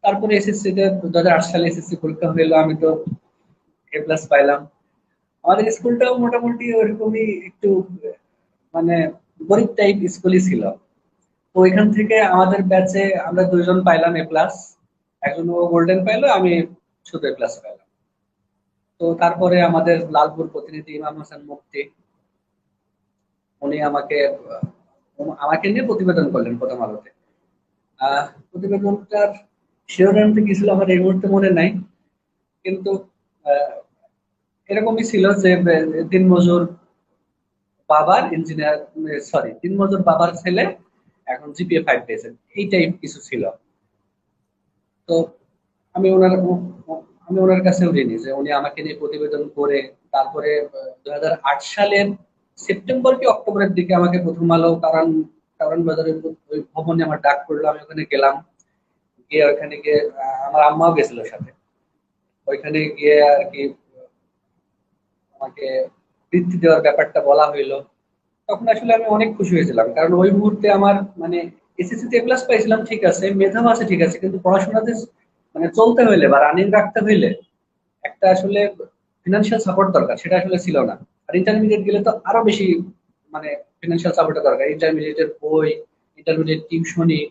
তারপরে এসএসসি তে 2008 সালে এসএসসি পরীক্ষা হলো, আমি তো এ প্লাস পাইলাম। আমাদের স্কুলটাও মোটামুটি ওরকমই একটু মানে গরিব টাইপ স্কুলই ছিল। তো ওইখান থেকে আমাদের ব্যাচে আমরা দুইজন পাইলাম এ প্লাস, একজন ও গোল্ডেন পাইলো, আমি শুধু এ প্লাস পাইলাম। তো তারপরে আমাদের লালপুর প্রতিনিধি ইমাম হাসান মুফতি, উনি আমাকে নিয়ে প্রতিবেদন করলেন প্রথম আলোতে। প্রতিবেদনটার শিরোনামটা কি ছিল আমার এই মুহূর্তে মনে নাই, কিন্তু আহ, এরকমই ছিল যে দিনমজুর বাবার ইঞ্জিনিয়ার, সরি, দিনমজুর বাবার ছেলে এখন জিপিএ 5 পেয়েছে, এই টাইপ কিছু ছিল। তো আমি ওনার আমি ওনার কাছে ঋণী যে উনি আমাকে নিয়ে প্রতিবেদন করে তারপরে 2008 সালের সেপ্টেম্বর কি অক্টোবরের দিকে আমাকে প্রথম আলো কারণ কারণ বাজারের ওই ভবনে আমার ডাক পড়লো, আমি ওখানে গেলাম। গিয়ে ওখানে গিয়ে আমার আম্মাও গেছিল সাথে। ওইখানে গিয়ে আর কি আমাকে বৃত্তি দেওয়ার ব্যাপারটা বলা হইলো। তখন আসলে আমি অনেক খুশি হয়েছিলাম, কারণ ওই মুহূর্তে আমার মানে এসএসসি তে প্লাস পাইছিলাম ঠিক আছে, মেধাও আছে ঠিক আছে, কিন্তু পড়াশোনাতে মানে চলতে হইলে বা রানিং রাখতে হইলে একটা আসলে ফিনান্সিয়াল সাপোর্ট দরকার, সেটা আসলে ছিল না। আর ইন্টারমিডিয়েট গেলে তো আরো বেশি মানে ফিনান্সিয়াল সাপোর্টের দরকার, ইন্টারমিডিয়েটের বই, ইন্টারমিডিয়েট টিউশনি,